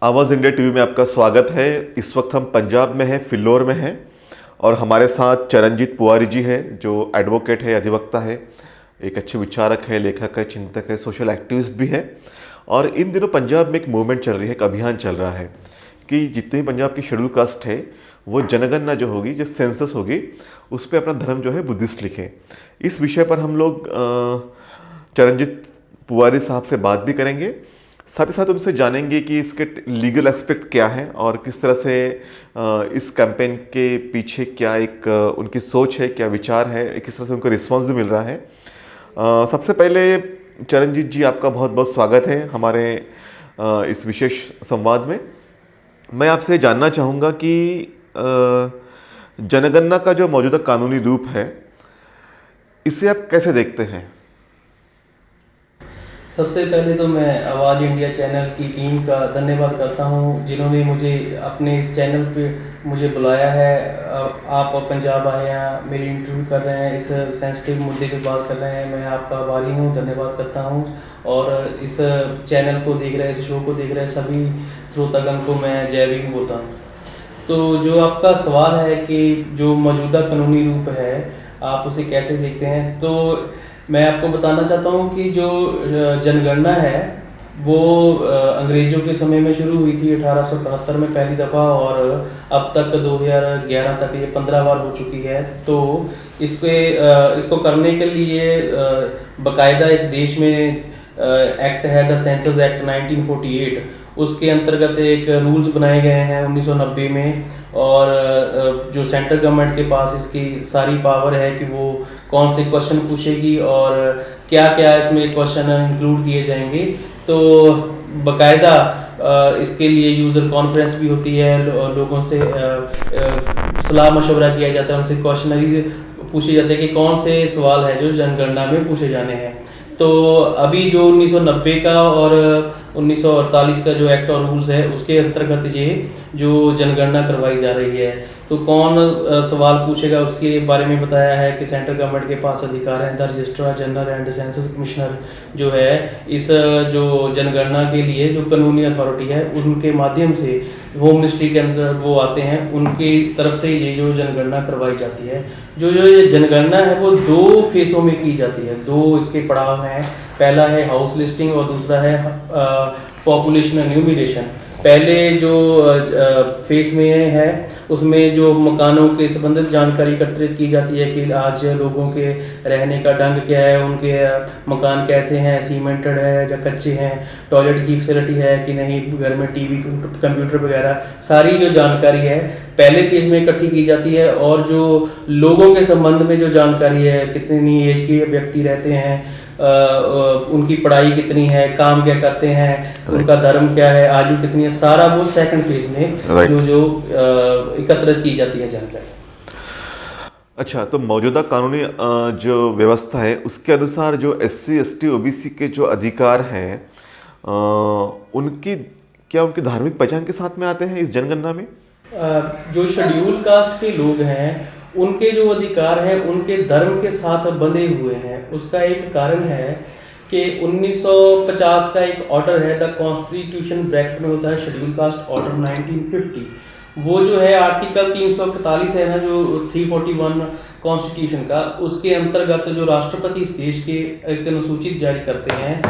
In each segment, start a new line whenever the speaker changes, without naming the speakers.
आवाज़ India TV में आपका स्वागत है। इस वक्त हम पंजाब में हैं, फिल्लौर में हैं और हमारे साथ चरणजीत पुवारी जी हैं जो एडवोकेट है, अधिवक्ता है, एक अच्छे विचारक है, लेखक है, चिंतक है, सोशल एक्टिविस्ट भी है। और इन दिनों पंजाब में एक मूवमेंट चल रही है, एक अभियान चल रहा है कि जितनी पंजाब की शेड्यूल कास्ट है वो जनगणना जो होगी, जो सेंसस होगी, उस पर अपना धर्म जो है बुद्धिस्ट लिखें। इस विषय पर हम लोग चरणजीत पुवारी साहब से बात भी करेंगे, साथ ही साथ उनसे जानेंगे कि इसके लीगल एस्पेक्ट क्या है और किस तरह से इस कैंपेन के पीछे क्या एक उनकी सोच है, क्या विचार है, किस तरह से उनको रिस्पॉन्स भी मिल रहा है। सबसे पहले चरणजीत जी, आपका बहुत बहुत स्वागत है हमारे इस विशेष संवाद में। मैं आपसे जानना चाहूँगा कि जनगणना का जो मौजूदा कानूनी रूप है, इसे आप कैसे देखते हैं?
सबसे पहले तो मैं आवाज़ इंडिया चैनल की टीम का धन्यवाद करता हूं, जिन्होंने मुझे अपने इस चैनल पे मुझे बुलाया है। आप पंजाब आए हैं, मेरी इंटरव्यू कर रहे हैं, इस सेंसिटिव मुद्दे पे बात कर रहे हैं। मैं आपका आभारी हूं, धन्यवाद करता हूं। और इस चैनल को देख रहे, इस शो को देख रहे सभी श्रोतागण को मैं जय भीम बोलता हूँ। तो जो आपका सवाल है कि जो मौजूदा कानूनी रूप है आप उसे कैसे देखते हैं, तो मैं आपको बताना चाहता हूँ कि जो जनगणना है वो अंग्रेज़ों के समय में शुरू हुई थी 1871 में पहली दफ़ा, और अब तक 2011 तक ये 15 बार हो चुकी है। तो इसको करने के लिए बाकायदा इस देश में एक्ट है, द सेंसस एक्ट 1948। उसके अंतर्गत एक रूल्स बनाए गए हैं 1990 में, और जो सेंट्रल गवर्नमेंट के पास इसकी सारी पावर है कि वो कौन से क्वेश्चन पूछेगी और क्या क्या इसमें क्वेश्चन इंक्लूड किए जाएंगे। तो बाकायदा इसके लिए यूज़र कॉन्फ्रेंस भी होती है, लोगों से सलाह मशवरा किया जाता है, उनसे क्वेश्चनरीज पूछे जाते हैं कि कौन से सवाल है जो जनगणना में पूछे जाने हैं। तो अभी जो 1990 का और 1948 का जो एक्ट और रूल्स है उसके अंतर्गत ये जो जनगणना करवाई जा रही है, तो कौन सवाल पूछेगा उसके बारे में बताया है कि सेंट्रल गवर्नमेंट के पास अधिकार है। The registrar general and census commissioner जो है इस जो जनगणना के लिए जो कानूनी अथॉरिटी है उनके माध्यम से होम मिनिस्ट्री के अंदर वो आते हैं, उनकी तरफ से ये जो जनगणना करवाई जाती है। जो ये जनगणना है वो 2 फेसों में की जाती है, 2 इसके पड़ाव हैं। पहला है हाउस लिस्टिंग और दूसरा है पॉपुलेशन एन्यूमरेशन। पहले जो फेस में है उसमें जो मकानों के संबंधित जानकारी एकत्रित की जाती है कि आज लोगों के रहने का ढंग क्या है, उनके मकान कैसे हैं, सीमेंटेड है या कच्चे हैं, टॉयलेट की फैसिलिटी है कि नहीं, घर में टीवी कंप्यूटर वगैरह सारी जो जानकारी है पहले फेज में इकट्ठी की जाती है। और जो लोगों के संबंध में जो जानकारी है, कितनी एज के व्यक्ति रहते हैं, उनकी पढ़ाई कितनी है, काम क्या करते हैं, उनका धर्म क्या है, आयु कितनी है, सारा वो सेकंड फेज में जो एकत्रित की जाती है जानकारी।
अच्छा, तो मौजूदा कानूनी जो व्यवस्था है उसके अनुसार जो SC ST OBC के जो अधिकार हैं उनकी धार्मिक पहचान के साथ में आते हैं इस जनगणना में?
जो शेड्यूल कास्ट के लोग हैं उनके जो अधिकार हैं उनके धर्म के साथ बंधे हुए हैं। उसका एक कारण है कि 1950 का एक ऑर्डर है, द कॉन्स्टिट्यूशन ब्रैकेट में होता है शेड्यूल कास्ट ऑर्डर 1950। वो जो है आर्टिकल 341 है ना, जो 341 कॉन्स्टिट्यूशन का, उसके अंतर्गत जो राष्ट्रपति इस देश के एक अनुसूचित जारी करते हैं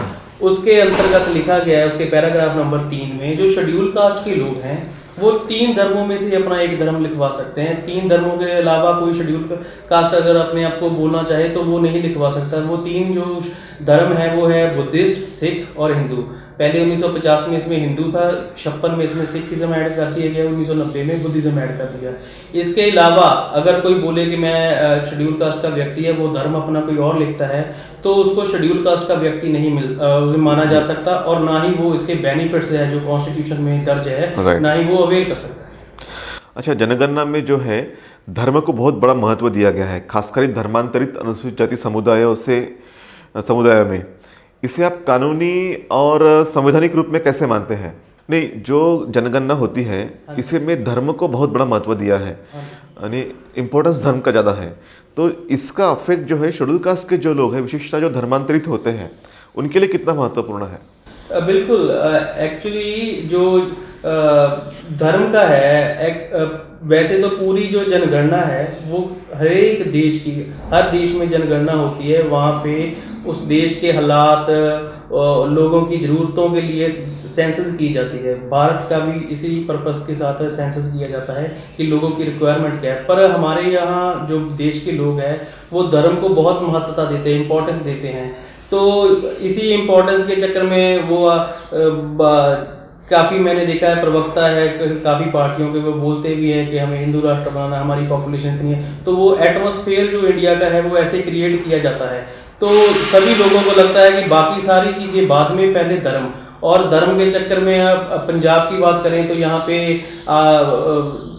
उसके अंतर्गत लिखा गया है, उसके पैराग्राफ नंबर 3 में जो शेड्यूल कास्ट के लोग हैं वो 3 धर्मों में से अपना एक धर्म लिखवा सकते हैं। 3 धर्मों के अलावा कोई शेड्यूल कास्ट अगर अपने आप को बोलना चाहे तो वो नहीं लिखवा सकता। वो 3 जो धर्म है वो है बुद्धिस्ट, सिख और हिंदू। पहले 1950 में इसमें हिंदू था, 56 में इसमें सिखिज्म ऐड कर दिया गया, 1990 में बुद्धिज्म ऐड कर दिया। इसके अलावा अगर कोई बोले कि मैं शेड्यूल कास्ट का व्यक्ति है, वो धर्म अपना कोई और लिखता है, तो उसको शेड्यूल कास्ट का व्यक्ति नहीं माना जा सकता, और ना ही वो इसके बेनिफिट्स है जो कॉन्स्टिट्यूशन में दर्ज है ना ही वो अवेल कर सकता है।
अच्छा, जनगणना में जो है धर्म को बहुत बड़ा महत्व दिया गया है, खासकर धर्मांतरित अनुसूचित जाति समुदाय में। इसे आप कानूनी और संवैधानिक रूप में कैसे मानते हैं? नहीं, जो जनगणना होती है इसमें धर्म को बहुत बड़ा महत्व दिया है, यानी इम्पोर्टेंस धर्म का ज़्यादा है। तो इसका अफेक्ट जो है शेड्यूल कास्ट के जो लोग हैं, विशेषतः जो धर्मांतरित होते हैं, उनके लिए कितना महत्वपूर्ण है?
बिल्कुल। एक्चुअली जो धर्म का है वैसे तो पूरी जो जनगणना है वो हर देश में जनगणना होती है। वहाँ पे उस देश के हालात, लोगों की ज़रूरतों के लिए सेंसस की जाती है। भारत का भी इसी पर्पस के साथ सेंसस किया जाता है कि लोगों की रिक्वायरमेंट क्या है। पर हमारे यहाँ जो देश के लोग हैं वो धर्म को बहुत महत्वता देते हैं, इम्पोर्टेंस देते हैं। तो इसी इम्पोर्टेंस के चक्कर में वो काफ़ी मैंने देखा है, प्रवक्ता है काफ़ी पार्टियों के, वो बोलते भी हैं कि हमें हिंदू राष्ट्र बनाना, हमारी पॉपुलेशन इतनी है। तो वो एटमॉस्फेयर जो इंडिया का है वो ऐसे क्रिएट किया जाता है। तो सभी लोगों को लगता है कि बाकी सारी चीज़ें बाद में, पहले धर्म। और धर्म के चक्कर में अब पंजाब की बात करें तो यहाँ पे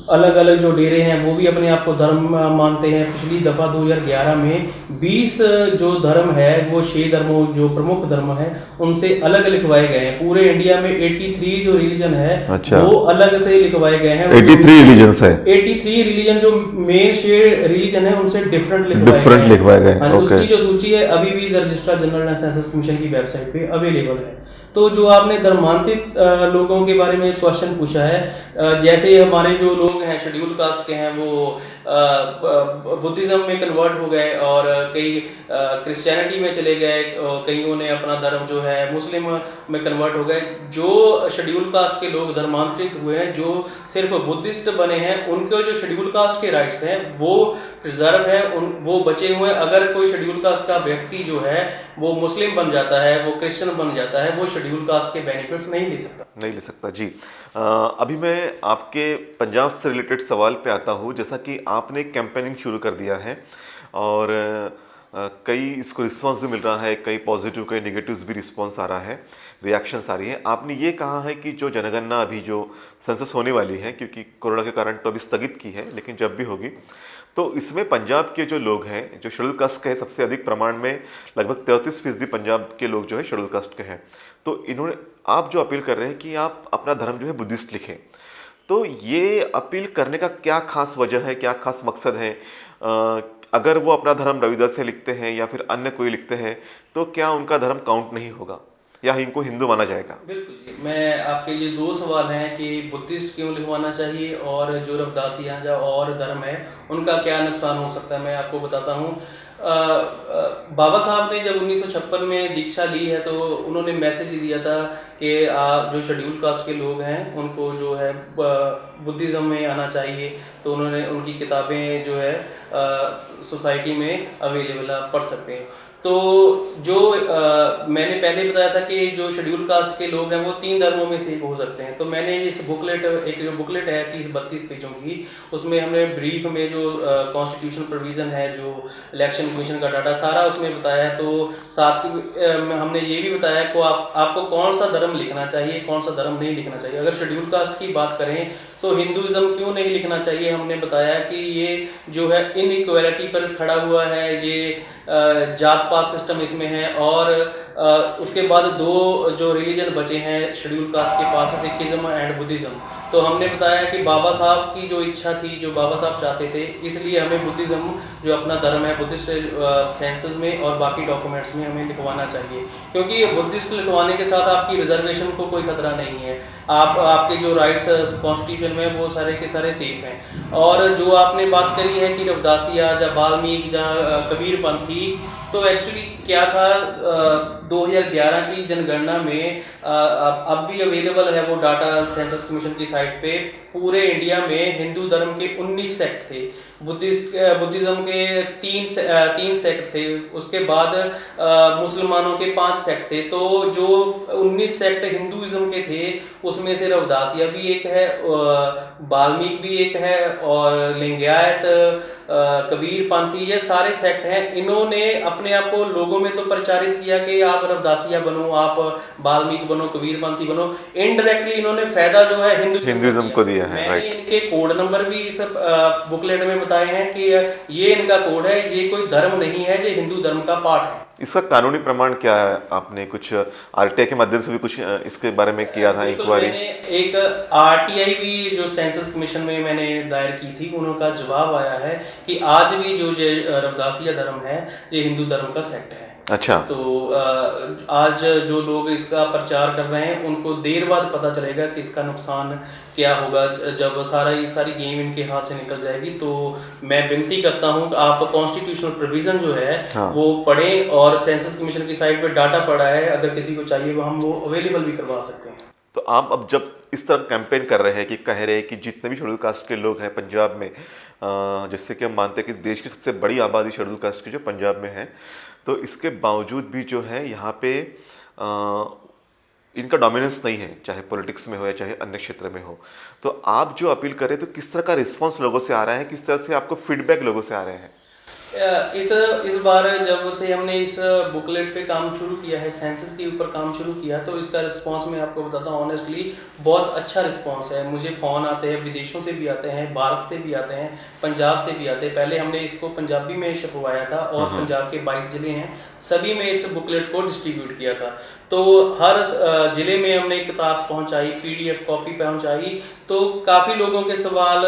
अलग अलग जो डेरे हैं वो भी अपने आप को धर्म मानते हैं। पिछली दफ़ा 2011 में 20 जो धर्म है वो 6 धर्मों जो प्रमुख धर्म है उनसे अलग लिखवाए गए हैं। पूरे इंडिया में 83 जो रिलीजन है
अच्छा।
वो अलग से लिखवाए गए हैं।
83 रिलीजन्स है,
83 रिलीजन जो मेन 6 रिलीजन है उनसे डिफरेंट
लिखवाए गए।
उसकी जो सूची है अभी भी registrar general and census commission की वेबसाइट पे अवेलेबल है। तो जो आपने धर्मांतरित लोगों के बारे में क्वेश्चन पूछा है, जैसे हमारे जो लोग हैं शेड्यूल कास्ट के हैं वो बुद्धिज्म में कन्वर्ट हो गए और कई क्रिश्चियनिटी में चले गए, कईयों ने अपना धर्म जो है मुस्लिम में कन्वर्ट हो गए। जो शेड्यूल कास्ट के लोग धर्मांतरित हुए हैं, जो सिर्फ बुद्धिस्ट बने हैं, उनके जो शेड्यूल कास्ट के राइट्स हैं वो प्रिजर्व है, वो बचे हुए हैं। अगर कोई शेड्यूल कास्ट का व्यक्ति जो है वो मुस्लिम बन जाता है, वो क्रिश्चियन बन जाता है, वो शेड्यूल कास्ट के बेनिफिट्स नहीं ले सकता
जी। अभी मैं आपके पंजाब से रिलेटेड सवाल पे आता हूँ। जैसा कि आपने कैंपेनिंग शुरू कर दिया है और कई इसको रिस्पांस भी मिल रहा है, कई पॉजिटिव कई नेगेटिव्स भी रिस्पांस आ रहा है, रिएक्शंस आ रही है। आपने ये कहा है कि जो जनगणना अभी जो सेंसस होने वाली है, क्योंकि कोरोना के कारण तो अभी स्थगित की है, लेकिन जब भी होगी तो इसमें पंजाब के जो लोग हैं, जो शेड्यूल कास्ट के हैं, सबसे अधिक प्रमाण में लगभग 33% पंजाब के लोग जो है शेड्यूल कास्ट के हैं। तो इन्होंने, आप जो अपील कर रहे हैं कि आप अपना धर्म जो है बुद्धिस्ट लिखें, तो ये अपील करने का क्या खास वजह है, क्या खास मकसद है? अगर वो अपना धर्म रविदास से लिखते हैं या फिर अन्य कोई लिखते हैं तो क्या उनका धर्म काउंट नहीं होगा या इनको हिंदू माना जाएगा?
बिल्कुल जी। मैं आपके ये 2 सवाल हैं कि बुद्धिस्ट क्यों लिखवाना चाहिए और जो रविदासियाँ या और धर्म है उनका क्या नुकसान हो सकता है, मैं आपको बताता हूँ। बाबा साहब ने जब 1956 में दीक्षा ली है तो उन्होंने मैसेज दिया था कि जो शेड्यूल कास्ट के लोग हैं उनको जो है बुद्धिज़्म में आना चाहिए। तो उन्होंने उनकी किताबें जो है सोसाइटी में अवेलेबल आप पढ़ सकते हैं। तो जो मैंने पहले बताया था कि जो शेड्यूल कास्ट के लोग हैं वो 3 धर्मों में से हो सकते हैं। तो मैंने इस बुकलेट, एक जो बुकलेट है 30-32 पेजों की, उसमें हमने ब्रीफ में जो कॉन्स्टिट्यूशन प्रोविज़न है, जो इलेक्शन कमीशन का डाटा सारा उसमें बताया है। तो साथ हमने ये भी बताया कि आपको कौन सा धर्म लिखना चाहिए, कौन सा धर्म नहीं लिखना चाहिए। अगर शेड्यूल कास्ट की बात करें तो हिंदुइज्म क्यों नहीं लिखना चाहिए, हमने बताया कि ये जो है इनइक्वालिटी पर खड़ा हुआ है, ये जात पात सिस्टम इसमें है। और उसके बाद 2 जो रिलीजन बचे हैं शेड्यूल कास्ट के पास, सिखिज्म एंड बुद्धिज्म। तो हमने बताया कि बाबा साहब की जो इच्छा थी, जो बाबा साहब चाहते थे, इसलिए हमें बुद्धिज्म जो अपना धर्म है बुद्धिस्ट सेंसस में और बाकी डॉक्यूमेंट्स में हमें लिखवाना चाहिए। क्योंकि बुद्धिस्ट लिखवाने के साथ आपकी रिजर्वेशन को कोई खतरा नहीं है, आपके जो राइट्स कॉन्स्टिट्यूशन में वो सारे के सारे सेफ हैं। और जो आपने बात करी है कि रविदासिया या वाल्मीकि या कबीर पंथी, तो एक्चुअली क्या था, 2011 की जनगणना में अब भी अवेलेबल है वो डाटा सेंसस कमीशन की साइट पे। पूरे इंडिया में हिंदू धर्म के 19 सेक्ट थे, बुद्धिज्म के 3 सेक्ट थे, उसके बाद मुसलमानों के 5 सेक्ट थे। तो जो 19 सेक्ट हिंदुइज्म के थे उसमें से रविदासिया भी एक है, वाल्मीकि भी एक है, और लिंगायत, कबीर पंथी, ये सारे सेक्ट हैं। इन्होंने अपने आप को लोगों में तो प्रचारित किया कि आप रविदासिया बनो, आप वाल्मीकि बनो, कबीर पंथी बनो। इनडायरेक्टली इन्होंने फायदा जो है हिंदुइज्म को दिया है। मैंने इनके कोड नंबर भी इस बुकलेट में बताए हैं कि ये इनका कोड है, ये कोई धर्म नहीं है, ये हिंदू धर्म का पार्ट है।
इसका कानूनी प्रमाण क्या है? आपने कुछ आरटीआई के माध्यम से भी कुछ इसके बारे में किया था इंक्वायरी?
मैंने एक आरटीआई भी जो सेंसस कमीशन में मैंने दायर की थी, उनका जवाब आया है कि आज भी जो रविदासिया धर्म है ये हिंदू धर्म का सेक्ट है।
अच्छा।
तो आज जो लोग इसका प्रचार कर रहे हैं उनको देर बाद पता चलेगा कि इसका नुकसान क्या होगा जब सारी गेम इनके हाथ से निकल जाएगी। तो मैं विनती करता हूँ आप कॉन्स्टिट्यूशनल प्रोविजन जो है
हाँ।
वो पढ़ें, और सेंसस कमीशन की साइट पे डाटा पड़ा है, अगर किसी को चाहिए वो हम वो अवेलेबल भी करवा सकते हैं।
तो आप अब जब इस तरह कैंपेन कर रहे हैं कि कह रहे हैं कि जितने भी शेड्यूल कास्ट के लोग हैं पंजाब में, जैसे कि हम मानते हैं कि देश की सबसे बड़ी आबादी शेड्यूल कास्ट की जो पंजाब में है, तो इसके बावजूद भी जो है यहाँ पे इनका डोमिनेंस नहीं है, चाहे पॉलिटिक्स में हो या चाहे अन्य क्षेत्र में हो। तो आप जो अपील करें तो किस तरह का रिस्पांस लोगों से आ रहा है, किस तरह से आपको फीडबैक लोगों से आ रहे हैं?
इस बार जब से हमने इस बुकलेट पे काम शुरू किया है, सेंसस के ऊपर काम शुरू किया, तो इसका रिस्पांस मैं आपको बताता हूँ ऑनेस्टली बहुत अच्छा रिस्पांस है। मुझे फ़ोन आते हैं, विदेशों से भी आते हैं, भारत से भी आते हैं, पंजाब से भी आते हैं। पहले हमने इसको पंजाबी में छपवाया था और पंजाब के 22 ज़िले हैं, सभी में इस बुकलेट को डिस्ट्रीब्यूट किया था। तो हर ज़िले में हमने किताब पहुँचाई, PDF कॉपी पहुँचाई, तो काफ़ी लोगों के सवाल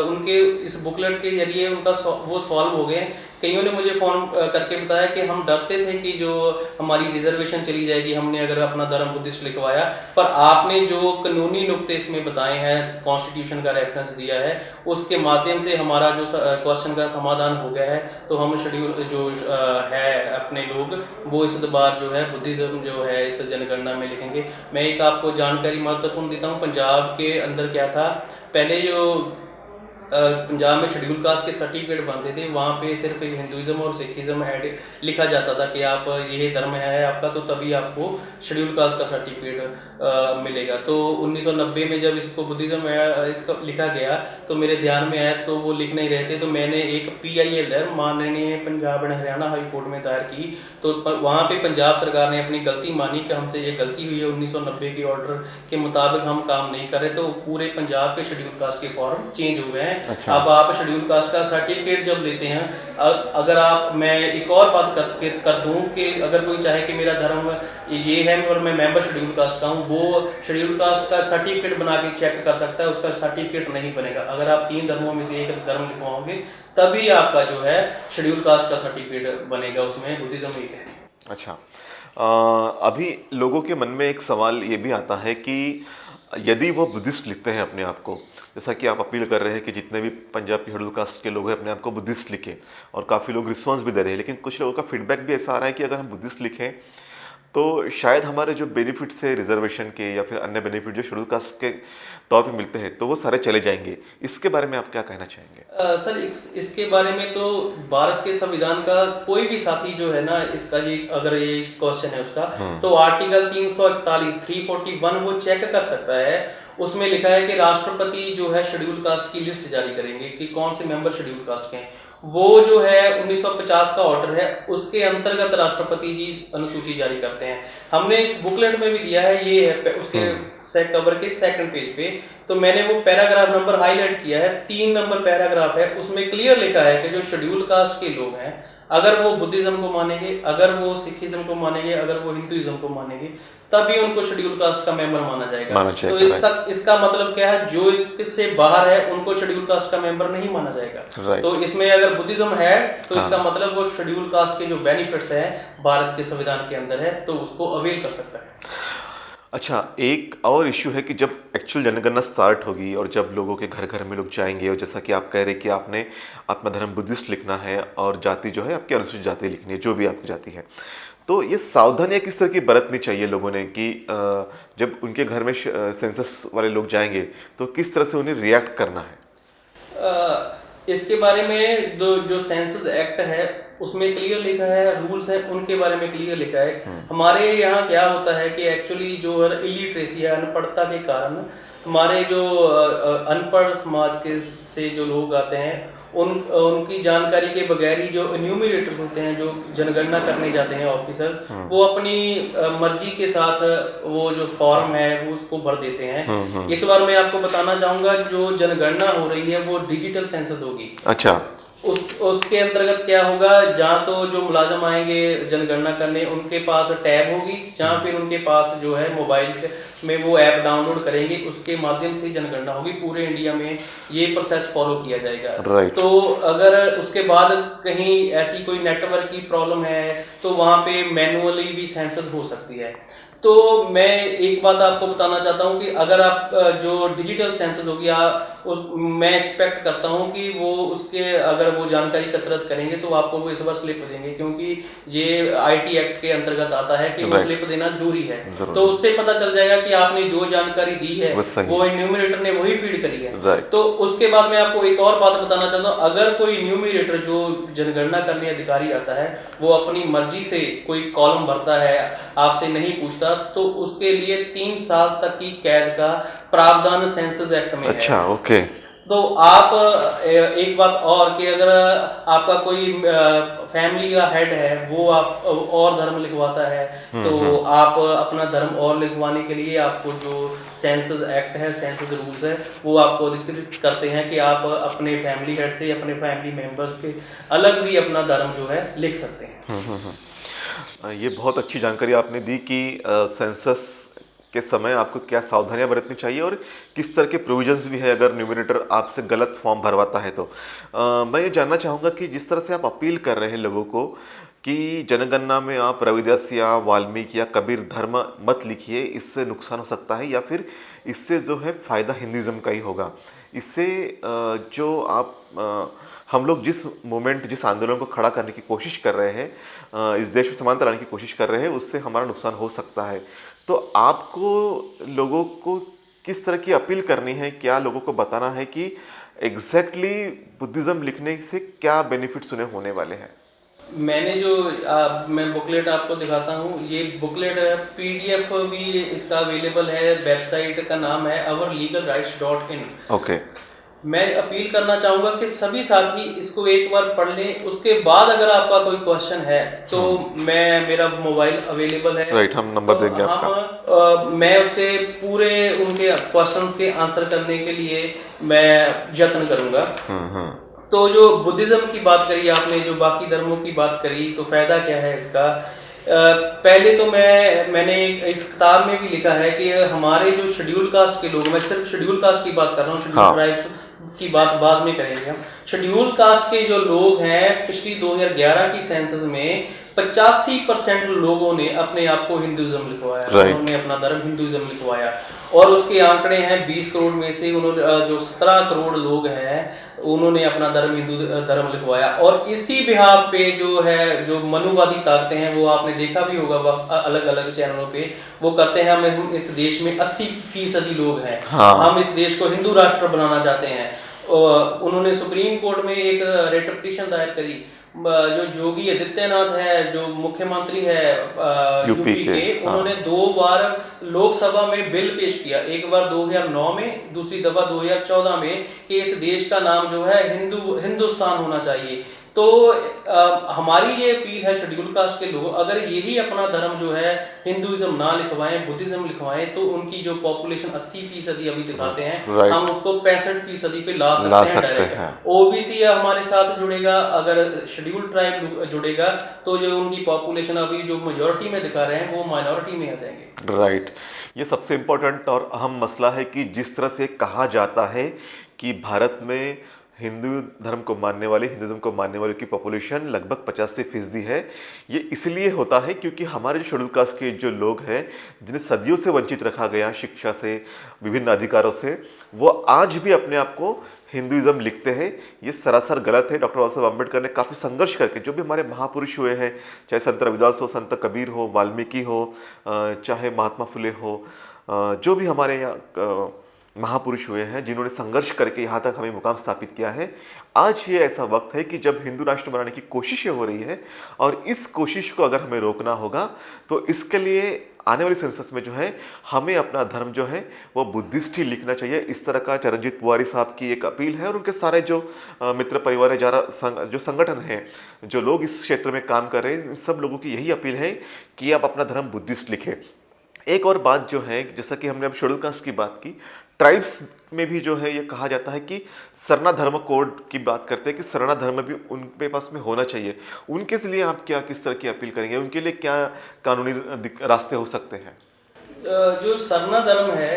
उनके इस बुकलेट के जरिए उनका वो सॉल्व हो गए। कईयों ने मुझे फ़ोन करके बताया कि हम डरते थे कि जो हमारी रिजर्वेशन चली जाएगी, हमने अगर अपना धर्म बुद्धिस्ट लिखवाया, पर आपने जो कानूनी नुक्ते इसमें बताए हैं, कॉन्स्टिट्यूशन का रेफरेंस दिया है, उसके माध्यम से हमारा जो क्वेश्चन का समाधान हो गया है। तो हम शेड्यूल जो है अपने लोग वो इस बार जो है बुद्धिज़्म जो है इस जनगणना में लिखेंगे। मैं एक आपको जानकारी महत्वपूर्ण देता हूँ, पंजाब के अंदर क्या था, पहले जो पंजाब में शेड्यूल कास्ट के सर्टिफिकेट बनते थे, वहाँ पे सिर्फ हिंदुइज्म और सिखिज्म ऐड लिखा जाता था कि आप ये धर्म है आपका, तो तभी आपको शेड्यूल कास्ट का सर्टिफिकेट मिलेगा। तो 1990 में जब इसको बुद्धिज्म इसको लिखा गया तो मेरे ध्यान में आया, तो वो लिख नहीं रहे थे, तो मैंने एक PIL माननीय Punjab and Haryana high court में दायर की। तो वहाँ पे पंजाब सरकार ने अपनी गलती मानी कि हमसे ये गलती हुई है, 1990 के ऑर्डर के मुताबिक हम काम नहीं कर रहे, तो पूरे पंजाब के शेड्यूल कास्ट के फॉर्म चेंज हो गए हैं।
अच्छा।
अब आप शेड्यूल कास्ट का सर्टिफिकेट जब लेते हैं, अगर आप, मैं एक और बात कर दूं कि अगर कोई चाहे कि मेरा धर्म ये है और मैं मेंबर शेड्यूल कास्ट का हूं, वो शेड्यूल कास्ट का सर्टिफिकेट बना के चेक कर सकता है, उसका सर्टिफिकेट नहीं बनेगा। अगर आप 3 धर्मों में से एक धर्म लिखवाओगे तभी आपका जो है शेड्यूल कास्ट का सर्टिफिकेट बनेगा, उसमें बुद्धिज्म एक है।
अच्छा। अभी लोगों के मन में एक सवाल ये भी आता है कि यदि वो बुद्धिस्ट लिखते हैं अपने आप को, जैसा कि आप अपील कर रहे हैं कि जितने भी पंजाब के शेड्यूल कास्ट के लोग हैं अपने आप को बुद्धिस्ट लिखें, और काफ़ी लोग रिस्पॉन्स भी दे रहे हैं, लेकिन कुछ लोगों का फीडबैक भी ऐसा आ रहा है कि अगर हम बुद्धिस्ट लिखें तो शायद हमारे जो बेनिफिट्स है रिजर्वेशन के या फिर अन्य बेनिफिट जो शेड्यूल कास्ट के तौर पे मिलते हैं तो वो सारे चले जाएंगे। इसके बारे में आप क्या कहना चाहेंगे?
सर इसके बारे में तो भारत के संविधान का कोई भी साथी जो है ना, इसका ये अगर ये क्वेश्चन है उसका, तो आर्टिकल 341 341 वो चेक कर सकता है। उसमें लिखा है कि राष्ट्रपति जो है शेड्यूल कास्ट की लिस्ट जारी करेंगे कि कौन से मेंबर शेड्यूल कास्ट के हैं। वो जो है 1950 का ऑर्डर है, उसके अंतर्गत राष्ट्रपति जी अनुसूची जारी करते हैं। हमने इस बुकलेट में भी दिया है, ये है उसके कवर के 2nd पेज पे, तो मैंने वो पैराग्राफ नंबर हाईलाइट किया है, 3 नंबर पैराग्राफ है, उसमें क्लियर लिखा है कि जो शेड्यूल कास्ट के लोग हैं, अगर वो बुद्धिज्म को मानेंगे, अगर वो सिखिज्म को मानेंगे, अगर वो हिंदुइज्म को मानेंगे, तभी उनको शेड्यूल कास्ट का मेंबर माना जाएगा। तो इसका मतलब क्या है, जो इससे बाहर है उनको शेड्यूल कास्ट का मेंबर नहीं माना जाएगा। तो इसमें अगर बुद्धिज्म है तो इसका मतलब वो शेड्यूल कास्ट के जो बेनिफिट्स हैं भारत के संविधान के अंदर है, तो उसको अवेल कर सकता है।
अच्छा, एक और इश्यू है कि जब एक्चुअल जनगणना स्टार्ट होगी और जब लोगों के घर घर में लोग जाएंगे, और जैसा कि आप कह रहे हैं कि आपने अपना धर्म बुद्धिस्ट लिखना है और जाति जो है आपकी अनुसूचित जाति लिखनी है, जो भी आपकी जाति है, तो ये सावधानियाँ किस तरह की बरतनी चाहिए लोगों ने कि जब उनके घर में सेंसस वाले लोग जाएंगे तो किस तरह से उन्हें रिएक्ट करना है?
इसके बारे में जो सेंसस एक्ट है उसमें क्लियर लिखा है, रूल्स है उनके बारे में क्लियर लिखा है। हमारे यहाँ क्या होता है कि एक्चुअली जो इलिटरेसी है, अनपढ़ता के कारण हमारे जो अनपढ़ समाज के से जो लोग आते हैं उनकी जानकारी के बगैर ही जो एन्यूमरेटर्स होते हैं, जो जनगणना करने जाते हैं ऑफिसर्स, वो अपनी मर्जी के साथ वो जो फॉर्म है वो उसको भर देते हैं। इस बार मैं आपको बताना चाहूंगा जो जनगणना हो रही है वो डिजिटल सेंसस होगी।
अच्छा।
उसके अंतर्गत क्या होगा, जहाँ तो जो मुलाजम आएंगे जनगणना करने, उनके पास टैब होगी, जहाँ फिर उनके पास जो है मोबाइल में वो ऐप डाउनलोड करेंगे, उसके माध्यम से जनगणना होगी। पूरे इंडिया में ये प्रोसेस फॉलो किया जाएगा।
राइट।
तो अगर उसके बाद कहीं ऐसी कोई नेटवर्क की प्रॉब्लम है तो वहाँ पे मैनुअली भी सेंसस हो सकती है। तो मैं एक बात आपको बताना चाहता हूँ कि अगर आप जो डिजिटल सेंसस होगी मैं एक्सपेक्ट करता हूँ कि वो उसके अगर वो जानकारी एकत्रित करेंगे तो आपको वो इस बार स्लिप देंगे, क्योंकि ये आईटी एक्ट के अंतर्गत आता है कि वो
Right.
स्लिप देना जरूरी है।
जरूरी।
तो उससे पता चल जाएगा कि आपने जो जानकारी दी है
वो सही
वो न्यूमरेटर ने वही फीड करी है।
Right.
तो उसके बाद मैं आपको एक और बात बताना चाहता हूँ, अगर कोई न्यूमरेटर जो जनगणना करने अधिकारी आता है वो अपनी मर्जी से कोई कॉलम भरता है, आपसे नहीं पूछता, तो उसके लिए 3 साल तक की कैद का प्रावधान सेंसस एक्ट में है।
अच्छा, ओके।
तो आप एक बात और कि अगर आपका कोई फैमिली का हेड है वो आप और धर्म लिखवाता है तो आप अपना धर्म और लिखवाने के लिए आपको जो सेंसस एक्ट है, सेंसस रूल्स है, वो आपको अधिकृत करते हैं कि आप अपने फैमिली हेड से, अपने फैमिली मेंबर्स के अलग भी अपना धर्म जो है लिख सकते हैं।
ये बहुत अच्छी जानकारी आपने दी कि सेंसस के समय आपको क्या सावधानियां बरतनी चाहिए और किस तरह के प्रोविजंस भी है अगर न्यूमिनेटर आपसे गलत फॉर्म भरवाता है तो। मैं ये जानना चाहूँगा कि जिस तरह से आप अपील कर रहे हैं लोगों को कि जनगणना में आप रविदास या वाल्मीकि या कबीर धर्म मत लिखिए, इससे नुकसान हो सकता है, या फिर इससे जो है फ़ायदा हिंदुज़म का ही होगा, इससे जो आप हम लोग जिस मूवमेंट, जिस आंदोलन को खड़ा करने की कोशिश कर रहे हैं, इस देश में समानता लाने की कोशिश कर रहे हैं, उससे हमारा नुकसान हो सकता है। तो आपको लोगों को किस तरह की अपील करनी है, क्या लोगों को बताना है कि एग्जैक्टली बुद्धिज़्म लिखने से क्या बेनिफिट्स उन्हें होने वाले हैं?
मैंने जो मैं बुकलेट आपको दिखाता हूँ, ये बुकलेट पीडीएफ भी इसका अवेलेबल है, वेबसाइट का नाम है ourlegalrights.in।
ओके।
मैं अपील करना चाहूँगा कि सभी साथी इसको एक बार पढ़ लें, उसके बाद अगर आपका कोई क्वेश्चन है तो मेरा मोबाइल अवेलेबल है।
राइट, हम नंबर देंगे आपका।
मैं उसके पूरे उनके क्वेश्चंस के आंसर करने के लिए मैं यत्न करूँगा। तो जो बुद्धिज्म की बात करी आपने, जो बाकी धर्मों की बात करी, तो फायदा क्या है इसका। पहले तो मैंने इस किताब में भी लिखा है कि हमारे जो शेड्यूल कास्ट के लोग, मैं सिर्फ शेड्यूल कास्ट की बात कर रहा हूँ, शेड्यूल ट्राइब की बात बाद में करेंगे हम। शेड्यूल कास्ट के जो लोग हैं, पिछली 2011 की सेंसस में 85% लोगों ने अपने आप को हिंदुइज्म लिखवाया। उन्होंने अपना धर्म हिंदुइज्म लिखवाया, और उसके आंकड़े हैं 20 करोड़ में से उन्होंने जो 17 करोड़ लोग हैं उन्होंने अपना धर्म हिंदू धर्म लिखवाया। और इसी बिहाफ पे जो है, जो मनुवादी ताकतें हैं, वो आपने देखा भी होगा अलग अलग चैनलों पे, वो कहते हैं हम इस देश में 80% लोग हैं, हम इस देश को हिंदू राष्ट्र बनाना चाहते हैं। उन्होंने सुप्रीम कोर्ट में एक रिट पिटीशन दायर करी। जो योगी आदित्यनाथ है, जो मुख्यमंत्री है यूपी के, उन्होंने 2 बार लोकसभा में बिल पेश किया, एक बार 2009 में, दूसरी दफा 2014 में, कि इस देश का नाम जो है हिंदुस्तान होना चाहिए। तो हमारी ये अपील है शेड्यूल कास्ट के लोग, अगर यही अपना धर्म जो है हिंदुइज्म ना लिखवाएं, बुद्धिज्म लिखवाएं, तो उनकी जो पॉपुलेशन 80% अभी दिखाते हैं, हम उसको 65% पे ला सकते हैं डायरेक्ट। ओबीसी हमारे साथ जुड़ेगा, अगर शेड्यूल ट्राइब जुड़ेगा तो जो उनकी पॉपुलेशन अभी जो मेजॉरिटी में दिखा रहे हैं वो माइनॉरिटी में आ जाएंगे।
राइट। ये सबसे इम्पोर्टेंट और अहम मसला है कि जिस तरह से कहा जाता है कि भारत में हिंदू धर्म को मानने वाले, हिंदुज़म को मानने वालों की पॉपुलेशन लगभग 85% है। ये इसलिए होता है क्योंकि हमारे जो शेड्यूल कास्ट के जो लोग हैं, जिन्हें सदियों से वंचित रखा गया शिक्षा से, विभिन्न अधिकारों से, वो आज भी अपने आप को हिंदुइज्म लिखते हैं। ये सरासर गलत है। डॉक्टर बाबा साहब अम्बेडकर ने काफ़ी संघर्ष करके, जो भी हमारे महापुरुष हुए हैं, चाहे संत रविदास हो, संत कबीर हो, वाल्मीकि हो, चाहे महात्मा फुले हो, जो भी हमारे यहाँ महापुरुष हुए हैं, जिन्होंने संघर्ष करके यहाँ तक हमें मुकाम स्थापित किया है, आज ये ऐसा वक्त है कि जब हिंदू राष्ट्र बनाने की कोशिशें हो रही है, और इस कोशिश को अगर हमें रोकना होगा तो इसके लिए आने वाली सेंसस में जो है हमें अपना धर्म जो है वो बुद्धिस्ट ही लिखना चाहिए। इस तरह का चरणजीत पुवारी साहब की एक अपील है, और उनके सारे जो मित्र परिवार है, जो संगठन है, जो लोग इस क्षेत्र में काम कर रहे हैं, सब लोगों की यही अपील है कि आप अपना धर्म बुद्धिस्ट लिखें। एक और बात जो है, जैसा कि हमने अब शेड्यूल कास्ट की बात की, ट्राइब्स में भी जो है ये कहा जाता है कि सरना धर्म कोड की बात करते हैं कि सरना धर्म भी उनके पास में होना चाहिए। उनके लिए आप क्या किस तरह की अपील करेंगे, उनके लिए क्या कानूनी रास्ते हो सकते हैं?
जो सरना धर्म है,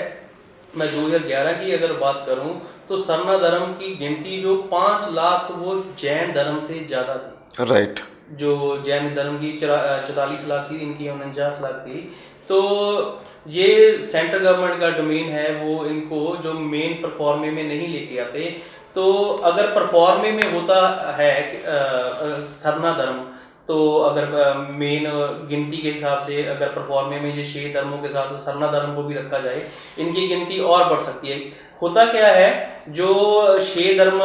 मैं 2011 की अगर बात करूं तो सरना धर्म की गिनती जो 5 लाख वो जैन धर्म से ज़्यादा थी।
राइट।
जो जैन धर्म की 44 लाख थी, इनकी 49 लाख थी। तो ये सेंट्रल गवर्नमेंट का डोमेन है, वो इनको जो मेन परफॉर्मे में नहीं लेके आते। तो अगर परफॉर्मे में होता है सरना धर्म, तो अगर मेन गिनती के हिसाब से अगर परफॉर्मे में ये 6 धर्मों के साथ सरना धर्म को भी रखा जाए, इनकी गिनती और बढ़ सकती है। होता क्या है, जो 6 धर्म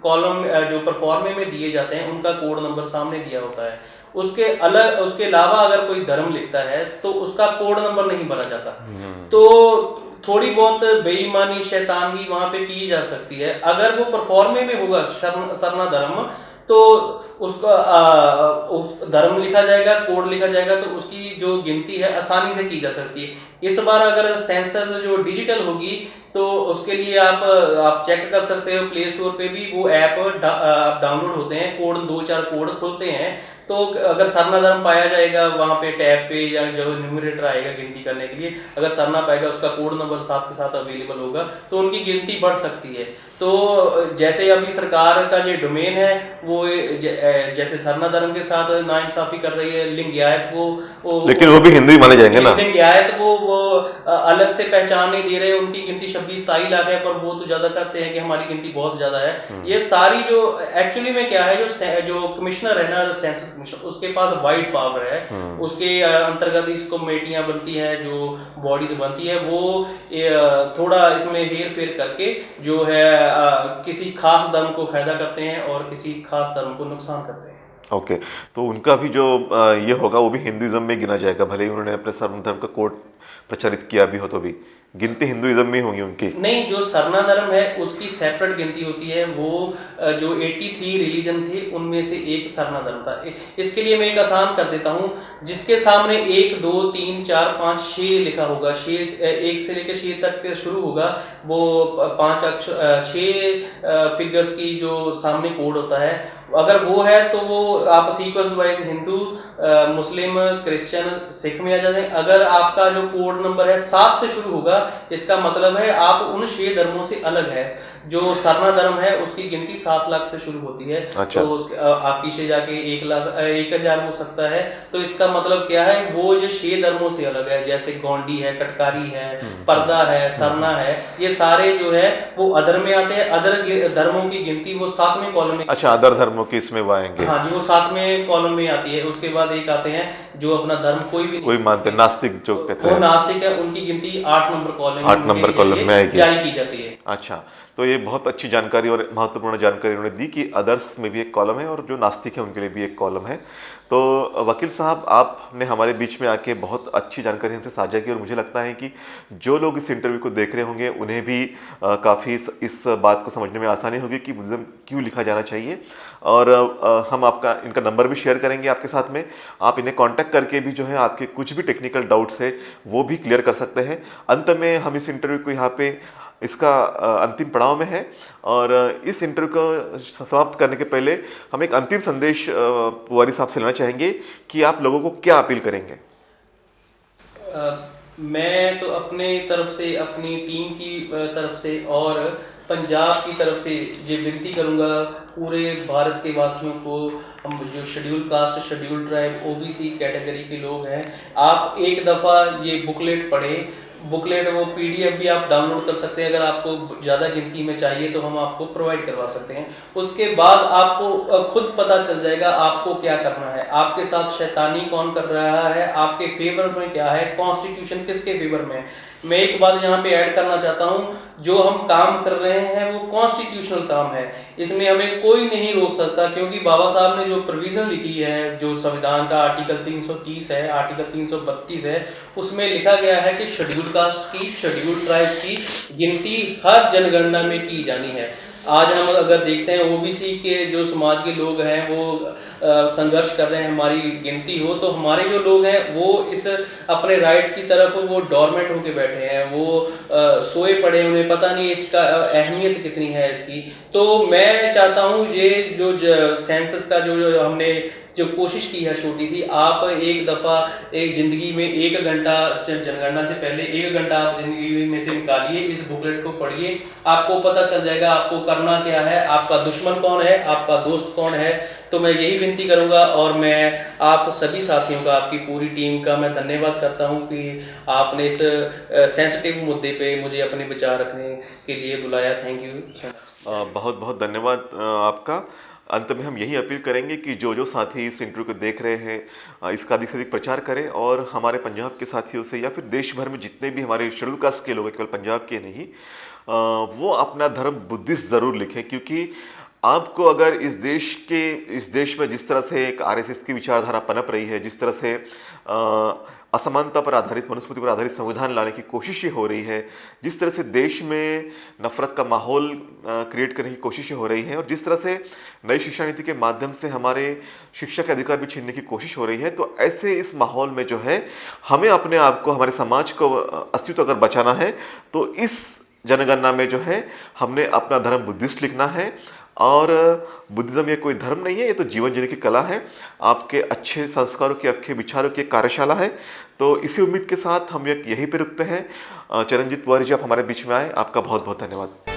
कॉलम जो परफॉर्मे में दिए जाते हैं उनका कोड नंबर सामने दिया होता है। उसके अलावा अगर कोई धर्म लिखता है तो उसका कोड नंबर नहीं भरा जाता। तो थोड़ी बहुत बेईमानी शैतानगी वहां पे की जा सकती है। अगर वो परफॉर्मे में होगा सरना धर्म, तो उसका धर्म लिखा जाएगा, कोड लिखा जाएगा, तो उसकी जो गिनती है आसानी से की जा सकती है। इस बार अगर सेंसस जो डिजिटल होगी तो उसके लिए आप चेक कर सकते हो, प्ले स्टोर पे भी वो ऐप डाउनलोड होते हैं, कोड 2-4 कोड खुलते हैं। तो अगर सरना धर्म पाया जाएगा वहां पे टैब पे, या जो न्यूमरेटर आएगा गिनती करने के लिए, अगर सरना पाएगा उसका कोड नंबर साथ के साथ अवेलेबल होगा, तो उनकी गिनती बढ़ सकती है। तो जैसे अभी सरकार का जो डोमेन है वो जैसे सरना धर्म के साथ नाइंसाफी कर रही है, लिंगायत को
लेकिन वो भी हिंदू ही माने जाएंगे ना।
लिंगायत को वो अलग से पहचान नहीं दे रहे। उनकी गिनती 26-27 लाख है, पर वो तो ज्यादा करते हैं कि हमारी गिनती बहुत ज्यादा है। ये सारी जो एक्चुअली में क्या है, जो कमिश्नर है ना, सेंसस कमिश्नर, उसके पास वाइड पावर है। उसके अंतर्गत इस कमेटियां बनती हैं, जो बॉडीज बनती है, वो थोड़ा इसमें हेर फेर करके जो है किसी खास धर्म को फायदा करते हैं और किसी खास धर्म को नुकसान करते हैं।
ओके, तो उनका भी जो ये होगा वो भी हिंदुइज्म में गिना जाएगा, भले ही उन्होंने अपने सरना धर्म का कोड प्रचारित किया भी हो, तो भी गिनती हिंदुइज्म में होंगी उनकी।
नहीं, जो सरना धर्म है उसकी सेपरेट गिनती होती है। वो जो 83 रिलीजन थे उनमें से एक सरना धर्म था। इसके लिए मैं एक आसान कर देता हूँ, जिसके सामने 1 2 3 4 5 6 लिखा होगा, 1 से लेकर 6 तक शुरू होगा, वो 5 अक्षर 6 फिगर्स की जो सामने कोड होता है, अगर वो है तो वो आप सीक्वेंस वाइज हिंदू, मुस्लिम, क्रिश्चियन, सिख में आ जाते हैं। अगर आपका जो कोड नंबर है 7 से शुरू होगा, इसका मतलब है आप उन 6 धर्मों से अलग है। जो सरना धर्म है उसकी गिनती 7 लाख से शुरू होती है।
अच्छा।
तो आप पीछे जाके 1,00,000 हो सकता है। तो इसका मतलब क्या है, वो जो 6 धर्मों से अलग है, जैसे गोंडी है, कटकारी है, पर्दा है, सरना है, ये सारे जो है वो अदर में आते हैं। अदर धर्मों की गिनती वो 7वें कॉलम में।
अच्छा, अदर धर्मों की इसमें वो आएंगे।
हाँ जी, वो 7वें कॉलम में आती है। उसके बाद एक आते हैं जो अपना धर्म कोई
मानते हैं, नास्तिक जो कहते हैं,
वो नास्तिक है, उनकी गिनती 8 नंबर कॉलम
में आएगी,
जारी की जाती है।
अच्छा, तो ये बहुत अच्छी जानकारी और महत्वपूर्ण जानकारी उन्होंने दी कि अदर्स में भी एक कॉलम है और जो नास्तिक है उनके लिए भी एक कॉलम है। तो वकील साहब, आपने हमारे बीच में आके बहुत अच्छी जानकारी हमसे साझा की और मुझे लगता है कि जो लोग इस इंटरव्यू को देख रहे होंगे उन्हें भी काफ़ी इस बात को समझने में आसानी होगी कि बुद्धिज़्म क्यों लिखा जाना चाहिए। और हम इनका नंबर भी शेयर करेंगे आपके साथ में। आप इन्हें कांटेक्ट करके भी जो है आपके कुछ भी टेक्निकल डाउट्स है वो भी क्लियर कर सकते हैं। अंत में हम इस इंटरव्यू को यहाँ पे इसका अंतिम पड़ाव में है और इस इंटरव्यू को समाप्त करने के पहले हम एक अंतिम संदेश पुवारी साहब से लेना चाहेंगे कि आप लोगों को क्या अपील करेंगे।
मैं तो अपने तरफ से, अपनी टीम की तरफ से और पंजाब की तरफ से ये विनती करूंगा पूरे भारत के वासियों को, हम जो schedule caste, schedule tribe, OBC category के लोग हैं, आप एक दफ़ा ये बुकलेट पढ़ें। बुकलेट वो पीडीएफ भी आप डाउनलोड कर सकते हैं। अगर आपको ज़्यादा गिनती में चाहिए तो हम आपको प्रोवाइड करवा सकते हैं। उसके बाद आपको खुद पता चल जाएगा आपको क्या करना है, आपके साथ शैतानी कौन कर रहा है, आपके फेवर में क्या है, कॉन्स्टिट्यूशन किसके फेवर में है। मैं एक बात यहाँ पे ऐड करना चाहता हूँ, जो हम काम कर रहे हैं वो कॉन्स्टिट्यूशनल काम है, इसमें हमें कोई नहीं रोक सकता, क्योंकि बाबा साहब ने जो प्रोविजन लिखी है, जो संविधान का आर्टिकल 330 है, आर्टिकल 332 है, उसमें लिखा गया है कि शेड्यूल कास्ट की, शेड्यूल ट्राइब्स की गिनती हर जनगणना में की जानी है। आज हम अगर देखते हैं ओबीसी के जो समाज के लोग हैं वो संघर्ष कर रहे हैं, हमारी गिनती हो तो हमारे जो लोग हैं वो इस अपने राइट की तरफ वो डोरमेंट होके बैठे हैं, वो सोए पड़े, उन्हें पता नहीं इसका अहमियत कितनी है इसकी। तो मैं चाहता हूँ ये जो सेंसस का जो हमने जो कोशिश की है छोटी सी, आप एक दफ़ा एक ज़िंदगी में 1 घंटा सिर्फ जनगणना से पहले 1 घंटा आप ज़िंदगी में से निकालिए, इस बुकलेट को पढ़िए, आपको पता चल जाएगा आपको करना क्या है, आपका दुश्मन कौन है, आपका दोस्त कौन है। तो मैं यही विनती करूंगा और मैं आप सभी साथियों का, आपकी पूरी टीम का मैं धन्यवाद करता हूं कि आपने इस सेंसिटिव मुद्दे पे मुझे अपने विचार रखने के लिए बुलाया। Thank you.
बहुत बहुत धन्यवाद आपका। अंत में हम यही अपील करेंगे कि जो साथी इस इंटरव्यू को देख रहे हैं इसका अधिक से अधिक प्रचार करें और हमारे पंजाब के साथियों से या फिर देश भर में जितने भी हमारे शेड्यूल कास्ट के लोग हैं, केवल पंजाब के नहीं, वो अपना धर्म बुद्धिस्ट ज़रूर लिखें, क्योंकि आपको अगर इस देश में जिस तरह से एक आरएसएस की विचारधारा पनप रही है, जिस तरह से असमानता पर आधारित, मनुस्मृति पर आधारित संविधान लाने की कोशिशें हो रही है, जिस तरह से देश में नफरत का माहौल क्रिएट करने की कोशिशें हो रही हैं और जिस तरह से नई शिक्षा नीति के माध्यम से हमारे शिक्षा के अधिकार भी छीनने की कोशिश हो रही है, तो ऐसे इस माहौल में जो है हमें अपने आप को, हमारे समाज को अस्तित्व अगर बचाना है तो इस जनगणना में जो है हमने अपना धर्म बुद्धिस्ट लिखना है। और बुद्धिज़्म ये कोई धर्म नहीं है, ये तो जीवन जीने की कला है, आपके अच्छे संस्कारों की, अच्छे विचारों की एक कार्यशाला है। तो इसी उम्मीद के साथ हम यहीं पे रुकते हैं। चरणजीत पुआरी जी, आप हमारे बीच में आए, आपका बहुत बहुत धन्यवाद।